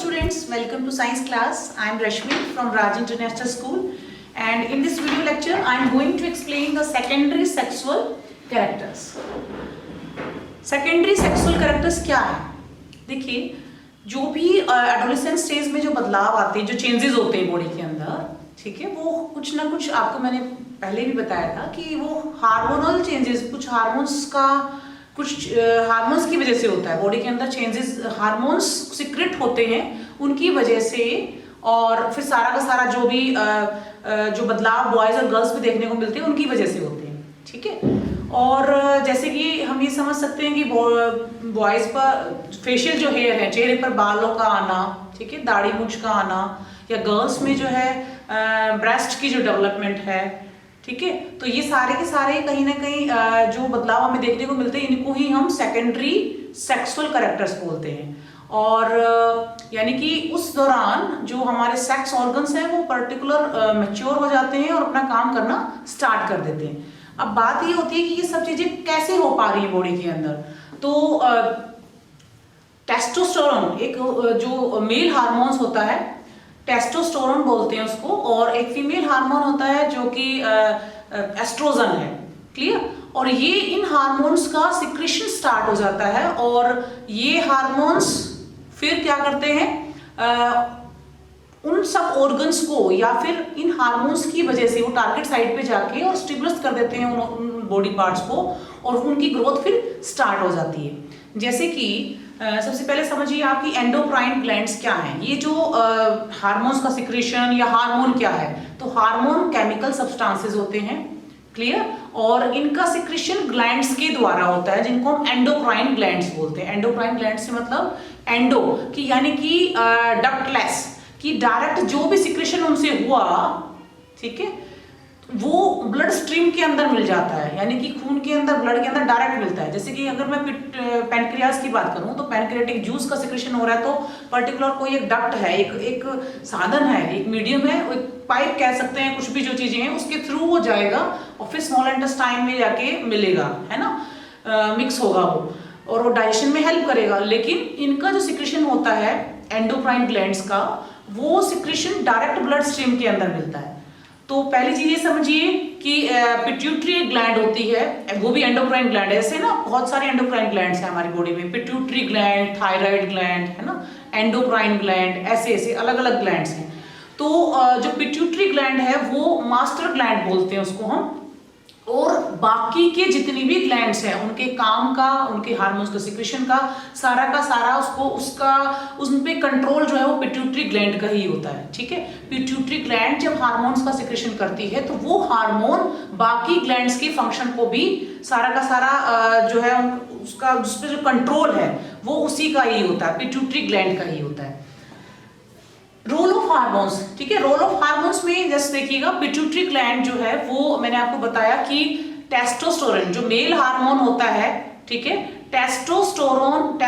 students, welcome to science class. I am Rashmi from Raj International School, and in this video lecture I am going to explain the secondary sexual characters. Secondary sexual characters क्या है? देखिए, जो भी adolescence stage में जो बदलाव आते हैं, जो चेंजेस होते हैं बॉडी के अंदर, ठीक है, वो कुछ ना कुछ आपको मैंने पहले भी बताया था कि वो हार्मोनल चेंजेस, कुछ हार्मोन्स की वजह से होता है। बॉडी के अंदर चेंजेस, हार्मोन्स सीक्रेट होते हैं उनकी वजह से, और फिर सारा का सारा जो भी जो बदलाव बॉयज और गर्ल्स में देखने को मिलते हैं उनकी वजह से होते हैं, ठीक है। और जैसे कि हम ये समझ सकते हैं कि बॉयज पर फेशियल जो हेयर है, चेहरे पर बालों का आना, ठीक है, दाढ़ी मूंछ का आना, या गर्ल्स में जो है ब्रेस्ट की जो डेवलपमेंट है, ठीक है, तो ये सारे के सारे कहीं ना कहीं जो बदलाव हमें देखने को मिलते हैं इनको ही हम सेकेंडरी सेक्सुअल कैरेक्टर्स बोलते हैं। और यानी कि उस दौरान जो हमारे सेक्स ऑर्गन्स हैं वो पर्टिकुलर मैच्योर हो जाते हैं और अपना काम करना स्टार्ट कर देते हैं। अब बात ये होती है कि ये सब चीजें कैसे हो पा रही है बॉडी के अंदर। तो टेस्टोस्टेरोन एक जो मेल हार्मोन्स होता है, टेस्टोस्टेरोन बोलते हैं उसको, और एक फीमेल हार्मोन होता है जो कि एस्ट्रोजन है, क्लियर। और ये इन हार्मोन्स का सिक्रेशन स्टार्ट हो जाता है, और ये हार्मोन्स फिर क्या करते हैं, उन सब ऑर्गन्स को या फिर इन हार्मोन्स की वजह से वो टारगेट साइट पे जाके और स्टिमुलेट कर देते हैं उन बॉडी पार्ट्स को, और उनकी ग्रोथ फिर स्टार्ट हो जाती है। जैसे कि सबसे पहले समझिए आपकी एंडोक्राइन ग्लैंड्स क्या हैं। ये जो हार्मोन्स का सिक्रेशन या हार्मोन क्या है, तो हार्मोन केमिकल सब्सटेंसेस होते हैं, क्लियर, और इनका सिक्रेशन ग्लैंड्स के द्वारा होता है जिनको हम एंडोक्राइन ग्लैंड्स बोलते हैं। एंडोक्राइन ग्लैंड्स से मतलब एंडो की यानी कि डक्टलेस, कि डायरेक्ट जो भी सिक्रेशन उनसे हुआ, ठीक है, वो ब्लड स्ट्रीम के अंदर मिल जाता है, यानी कि खून के अंदर, ब्लड के अंदर डायरेक्ट मिलता है। जैसे कि अगर मैं पैनक्रियाज की बात करूं तो पैनक्रियाटिक जूस का सिक्रेशन हो रहा है, तो पर्टिकुलर कोई एक डक्ट है, एक साधन है, एक मीडियम है, एक पाइप कह सकते हैं, कुछ भी जो चीजें हैं उसके थ्रू वो जाएगा और फिर स्मॉल इंटेस्टाइन में जाके मिलेगा, है ना, मिक्स होगा वो, और वो डाइजेशन में हेल्प करेगा। लेकिन इनका जो सिक्रेशन होता है एंडोक्राइन ग्लैंड्स का, वो सिक्रेशन डायरेक्ट ब्लड स्ट्रीम के अंदर मिलता है। तो पहली चीज ये समझिए कि पिट्यूटरी ग्लैंड होती है, वो भी एंडोक्राइन ग्लैंड है। ऐसे ना बहुत सारे एंडोक्राइन ग्लैंड्स हैं हमारी बॉडी में, पिट्यूटरी ग्लैंड, थायराइड ग्लैंड, है ना, एंडोक्राइन ग्लैंड, ऐसे ऐसे अलग अलग ग्लैंड्स हैं। तो जो पिट्यूटरी ग्लैंड है वो मास्टर ग्लैंड बोलते हैं उसको हम, और बाकी के जितनी भी ग्लैंड्स हैं उनके काम का, उनके हार्मोन्स का सिक्रेशन का सारा उसको उन पे कंट्रोल जो है वो पिट्यूटरी ग्लैंड का ही होता है, ठीक है। पिट्यूटरी ग्लैंड जब हार्मोन्स का सिक्रेशन करती है तो वो हार्मोन बाकी ग्लैंड्स के फंक्शन को भी सारा का सारा जो है उसका उस पर जो कंट्रोल है वो उसी का ही होता है, पिट्यूटरी ग्लैंड का ही होता है। रोल ऑफ हार्मोन्स, ठीक है, रोल ऑफ हार्मोन्स में जस्ट देखिएगा, पिट्यूटरी ग्लैंड जो है वो मैंने आपको बताया कि टेस्टोस्टेरोन जो मेल हार्मोन होता है, ठीक है, टेस्टोस्टेरोन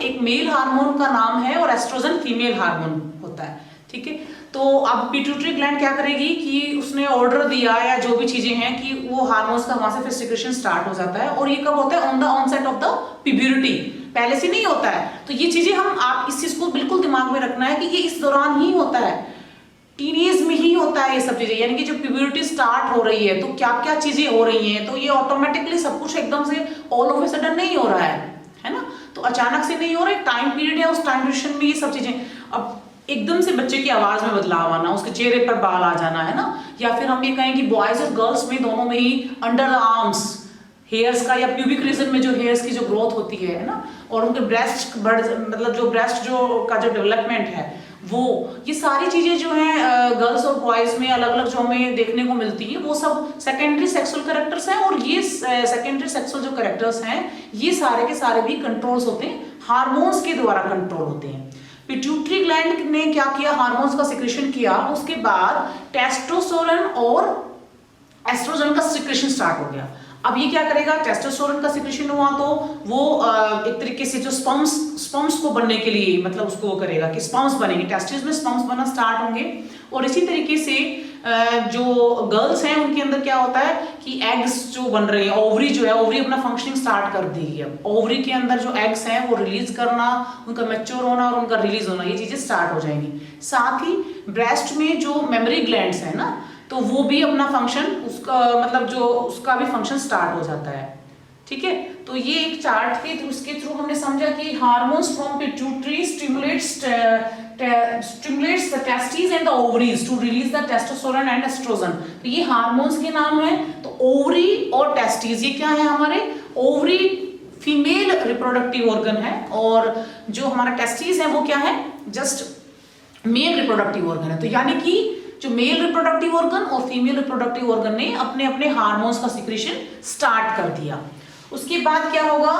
एक मेल हार्मोन का नाम है और एस्ट्रोजन फीमेल हार्मोन होता है, ठीक है। तो अब पिट्यूटरी ग्लैंड क्या करेगी कि उसने ऑर्डर दिया या जो भी चीजें हैं कि वो हार्मोन्स का वहां से फिर सिक्रेशन स्टार्ट हो जाता है, और ये कब होता है, on the onset of the puberty, पहले से नहीं होता है। तो ये चीजें आप इस चीज को बिल्कुल दिमाग में रखना है कि ये इस दौरान ही होता है, टीनेज में ही होता है ये सब चीजें, यानी कि जब प्यूबर्टी स्टार्ट हो रही है तो क्या क्या चीजें हो रही हैं, तो ये ऑटोमेटिकली सब कुछ एकदम से ऑल ऑफ ए सडन नहीं हो रहा है ना, तो अचानक से नहीं हो रहा है, टाइम पीरियड है, उस टाइम ड्यूरेशन में ये सब चीजें। अब एकदम से बच्चे की आवाज में बदलाव आना, उसके चेहरे पर बाल आ जाना, है ना, या फिर हम ये कहें कि बॉयज और गर्ल्स में दोनों में ही अंडर द आर्म्स हेयर्स का या प्यूबिक रीजन में जो हेयर्स की जो ग्रोथ होती है ना, और उनके ब्रेस्ट मतलब जो ब्रेस्ट जो का जो डेवलपमेंट है वो, ये सारी चीजें जो हैं गर्ल्स और बॉयज में अलग अलग जो हमें देखने को मिलती है वो सब सेकेंडरी सेक्सुअल कैरेक्टर्स हैं। और ये सेकेंडरी सेक्सुअल जो कैरेक्टर्स हैं ये सारे के सारे भी कंट्रोल्स होते हैं, हार्मोन्स के द्वारा कंट्रोल होते हैं। पिट्यूटरी ग्लैंड ने क्या किया, हार्मोन्स का सिक्रेशन किया, उसके बाद टेस्टोस्टेरोन और एस्ट्रोजन का सिक्रेशन स्टार्ट हो गया। अब ये क्या करेगा, टेस्टोस्टेरोन का सिक्रेशन हुआ तो वो एक तरीके से जो स्पर्म्स को बनने के लिए, मतलब उसको वो करेगा कि स्पर्म्स बनेंगे, टेस्टिस में स्पर्म्स बनना स्टार्ट होंगे, और इसी तरीके से जो गर्ल्स हैं उनके अंदर क्या होता है कि एग्स जो बन रहे हैं, ओवरी जो है, ओवरी अपना फंक्शनिंग स्टार्ट कर देगी। अब ओवरी के अंदर जो एग्स हैं वो रिलीज करना, उनका मैच्योर होना और उनका रिलीज होना, ये चीजें स्टार्ट हो जाएंगी। साथ ही ब्रेस्ट में जो मेमोरी ग्लैंड्स है ना, तो वो भी अपना फंक्शन, उसका मतलब जो उसका भी फंक्शन स्टार्ट हो जाता है। ठीक है, तो ये एक चार्ट के थ्रू, इसके थ्रू हमने समझा कि hormones from pituitary stimulates the testis and the ovaries to release the testosterone and oestrogen. तो ये हार्मोन्स के नाम है। तो ओवरी और टेस्टिस ये क्या है हमारे? ओवरी फीमेल रिप्रोडक्टिव ऑर्गन है और जो हमारा टेस्टिस है वो क्या है? जस्ट मेल रिप्रोडक्टिव ऑर्गन है। तो यानी कि जो मेल रिप्रोडक्टिव ऑर्गन और फीमेल रिप्रोडक्टिव ऑर्गन ने अपने अपने हार्मोन्स का सिक्रीशन स्टार्ट कर दिया। उसके बाद क्या होगा?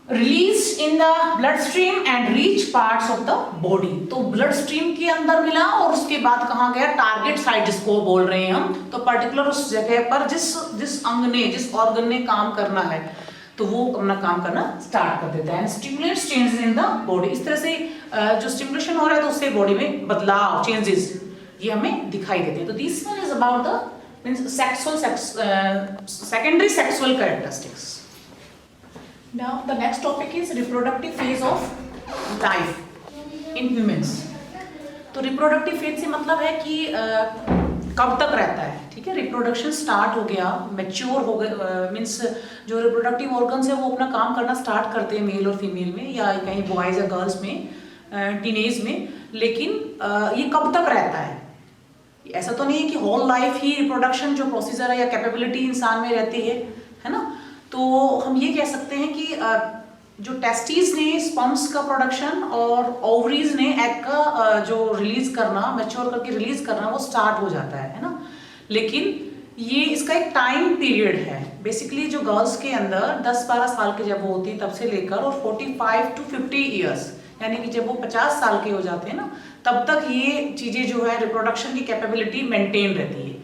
Release in the blood stream and reach parts of the body. तो ब्लड स्ट्रीम के अंदर मिला और उसके बाद कहाँ गया? टारगेट साइट जिसको बोल रहे हैं हम, तो पर्टिकुलर उस जगह पर जिस अंग ने, जिस ऑर्गन ने काम करना है, तो वो अपना काम करना स्टार्ट कर देता है। Stimulates changes in the body. इस तरह से जो स्टिमुलेशन हो रहा है तो उससे बॉडी में बदलाव, चेंजेस ये हमें दिखाई देते हैं। तो this one is about the means secondary sexual characteristics. Now the next topic is reproductive phase of life in humans. तो reproductive phase से मतलब है कि कब तक रहता है। ठीक है, रिप्रोडक्शन स्टार्ट हो गया, मैच्योर हो गया, मीन्स जो रिप्रोडक्टिव ऑर्गन्स है वो अपना काम करना स्टार्ट करते हैं मेल और फीमेल में, या कहीं बॉयज या गर्ल्स में, टीनेज में। लेकिन ये कब तक रहता है? ऐसा तो नहीं है कि होल लाइफ ही रिप्रोडक्शन जो प्रोसीजर है या कैपेबिलिटी इंसान में रहती है ना। तो हम ये कह सकते हैं कि जो टेस्टिस ने स्पर्म्स का प्रोडक्शन और ओवरीज ने एग का जो रिलीज करना, मैच्योर करके रिलीज करना, वो स्टार्ट हो जाता है ना। लेकिन ये इसका एक टाइम पीरियड है। बेसिकली जो गर्ल्स के अंदर 10-12 साल की जब वो होती है तब से लेकर और 45 to 50 ईयर्स, यानी कि जब वो 50 साल के हो जाते हैं ना, तब तक ये चीजें जो है रिप्रोडक्शन की कैपेबिलिटी मेंटेन रहती है।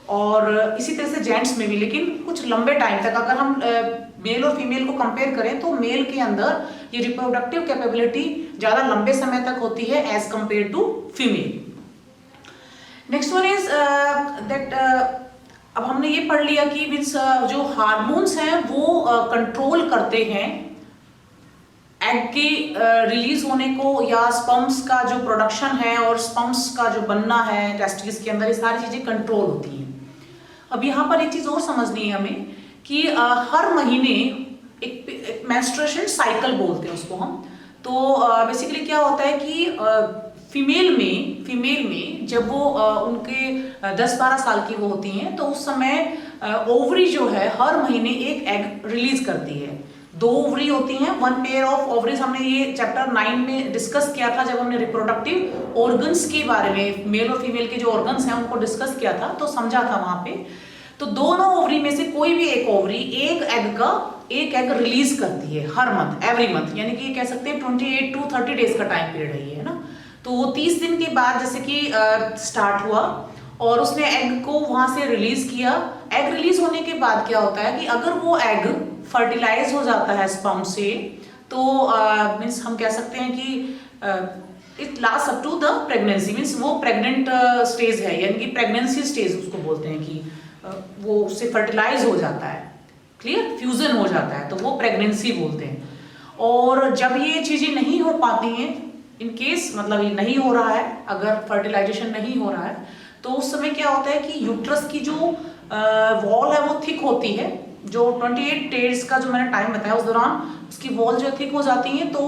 और इसी तरह से जेंट्स में भी, लेकिन कुछ लंबे टाइम तक। अगर हम मेल और फीमेल को कंपेयर करें तो मेल के अंदर ये रिप्रोडक्टिव कैपेबिलिटी ज्यादा लंबे समय तक होती है as compare to female. Next one is that अब हमने ये पढ़ लिया कि मीन्स जो हार्मोन्स हैं वो कंट्रोल करते हैं एग के रिलीज होने को, या स्पर्म्स का जो प्रोडक्शन है और स्पर्म्स का जो बनना है टेस्टिस के अंदर, ये सारी चीजें कंट्रोल होती हैं। अब यहाँ पर एक चीज और समझनी है हमें कि हर महीने एक मेंस्ट्रुएशन साइकिल बोलते हैं उसको हम। तो बेसिकली क्या होता है कि फीमेल में जब वो उनके 10-12 साल की वो होती हैं तो उस समय ओवरी जो है हर महीने एक एग रिलीज करती है। 2 ओवरी होती हैं, 1 पेयर ऑफ ओवरीज। हमने ये चैप्टर 9 में डिस्कस किया था जब हमने रिप्रोडक्टिव ऑर्गन्स के बारे में, मेल और फीमेल के जो ऑर्गन्स हैं उनको डिस्कस किया था, तो समझा था वहां पे। तो दोनों ओवरी में से कोई भी एक ओवरी एक एग रिलीज करती है हर मंथ, एवरी मंथ, यानी कि कह सकते हैं 28 to 30 डेज का टाइम पीरियड है ये, है ना। तो वो 30 दिन के बाद जैसे कि स्टार्ट हुआ और उसने एग को वहां से रिलीज किया। एग रिलीज होने के बाद क्या होता है कि अगर वो एग फर्टिलाइज हो जाता है स्पर्म से, तो मीन्स हम कह सकते हैं कि it last up to the pregnancy, means वो प्रेग्नेंट स्टेज है, यानी कि प्रेगनेंसी स्टेज उसको बोलते हैं कि वो उससे फर्टिलाइज हो जाता है, क्लियर, फ्यूजन हो जाता है, तो वो प्रेगनेंसी बोलते हैं। और जब ये चीजें नहीं हो पाती हैं, इन केस मतलब ये नहीं हो रहा है, अगर फर्टिलाइजेशन नहीं हो रहा है, तो उस समय क्या होता है कि यूट्रस की जो वॉल है वो थिक होती है। जो 28 डेज का जो मैंने टाइम बताया उस दौरान उसकी वॉल जो थिक हो जाती है, तो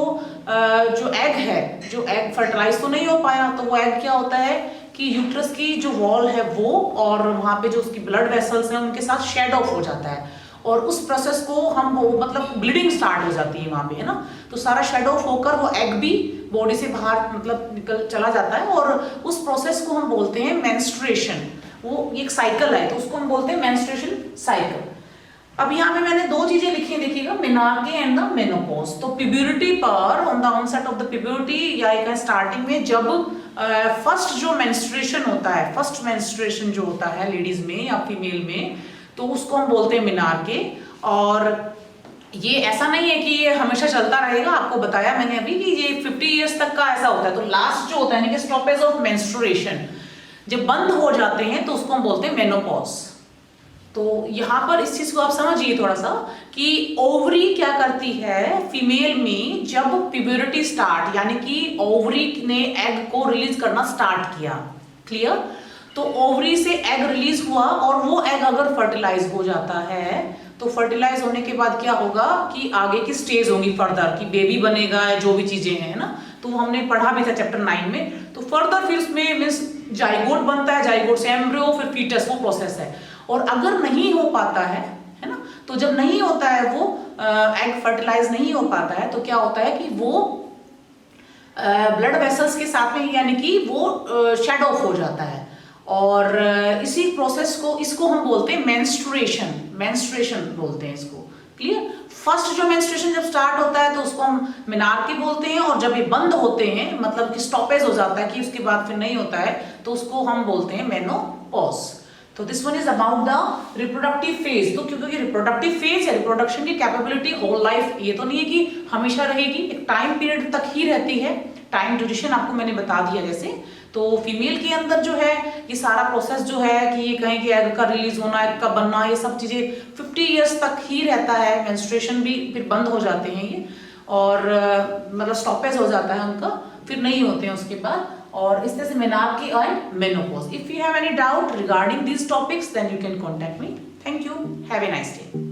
जो एग है, जो एग फर्टिलाइज तो नहीं हो पाया, तो वो एग क्या होता है कि यूट्रस की जो वॉल है वो और वहां पे जो उसकी ब्लड वेसल्स हैं उनके साथ शेड ऑफ हो जाता है, और उस प्रोसेस को हम वो मतलब ब्लीडिंग स्टार्ट हो जाती है वहां पे, है ना। तो सारा शेड ऑफ होकर वो एग भी बॉडी से बाहर मतलब निकल चला जाता है, और उस प्रोसेस को हम बोलते हैं मेंस्ट्रुएशन। वो एक साइकिल है, तो उसको हम बोलते हैं मेंस्ट्रुएशन साइकिल। अब यहाँ पे मैंने 2 चीजें लिखी है, देखिएगा, मेनार्के एंड द मेनोपॉज। तो प्यूबर्टी पर, on the onset of the puberty, या एक स्टार्टिंग में जब फर्स्ट जो मेंस्ट्रुएशन होता है, फर्स्ट मेंस्ट्रुएशन जो होता है लेडीज में या फीमेल में, तो उसको हम बोलते हैं मेनार्के। और ये ऐसा नहीं है कि ये हमेशा चलता रहेगा, आपको बताया मैंने अभी कि ये 50 इयर्स तक का ऐसा होता है। तो लास्ट जो होता है यानी कि स्टॉपेज ऑफ मेंस्ट्रुएशन, जब बंद हो जाते हैं तो उसको हम बोलते हैं मेनोपॉज। तो यहाँ पर इस चीज को आप समझिए थोड़ा सा कि ओवरी क्या करती है फीमेल में, जब प्यूबर्टी स्टार्ट यानी कि ओवरी ने एग को रिलीज करना स्टार्ट किया, क्लियर, तो ओवरी से एग रिलीज हुआ और वो एग अगर फर्टिलाइज हो जाता है तो फर्टिलाइज होने के बाद क्या होगा कि आगे की स्टेज होंगी फर्दर कि बेबी बनेगा, जो भी चीजें हैं ना, तो हमने पढ़ा भी था चैप्टर 9 में। तो फर्दर फिर उसमें मीन्स जाइगोट बनता है, जाइगोट से एम्ब्रियो, फिर फीटस, वो प्रोसेस है। और अगर नहीं हो पाता है ना, तो जब नहीं होता है वो एग फर्टिलाइज नहीं हो पाता है तो क्या होता है कि वो ब्लड वेसल्स के साथ में यानी कि वो शेड ऑफ हो जाता है। और इसी प्रोसेस को, इसको हम बोलते हैं मेंस्ट्रुएशन, मेंस्ट्रुएशन बोलते हैं इसको, क्लियर। फर्स्ट जो मेंस्ट्रुएशन जब स्टार्ट होता है तो उसको हम मेनार्की बोलते हैं, और जब ये बंद होते हैं मतलब कि स्टॉपेज हो जाता है कि उसके बाद फिर नहीं होता है तो उसको हम बोलते हैं मेनोपॉज। तो this one is about the reproductive phase. तो क्योंकि रिप्रोडक्टिव फेज है, रिप्रोडक्शन की कैपेबिलिटी होल लाइफ, ये तो नहीं है कि हमेशा रहेगी, एक टाइम पीरियड तक ही रहती है। टाइम ड्यूरेशन आपको मैंने बता दिया जैसे। तो फीमेल के अंदर जो है ये सारा प्रोसेस जो है कि ये कहें कि एग का रिलीज होना, एग का बनना, ये सब चीजें 50 ईयर्स तक ही रहता है। मेंस्ट्रुएशन भी फिर बंद हो जाते हैं ये, और मतलब स्टॉपेज हो जाता है उनका, फिर नहीं होते हैं उसके बाद। और इस तरह से menarche and menopause. If you have any doubt regarding these topics then you can contact me. Thank you, have a nice day.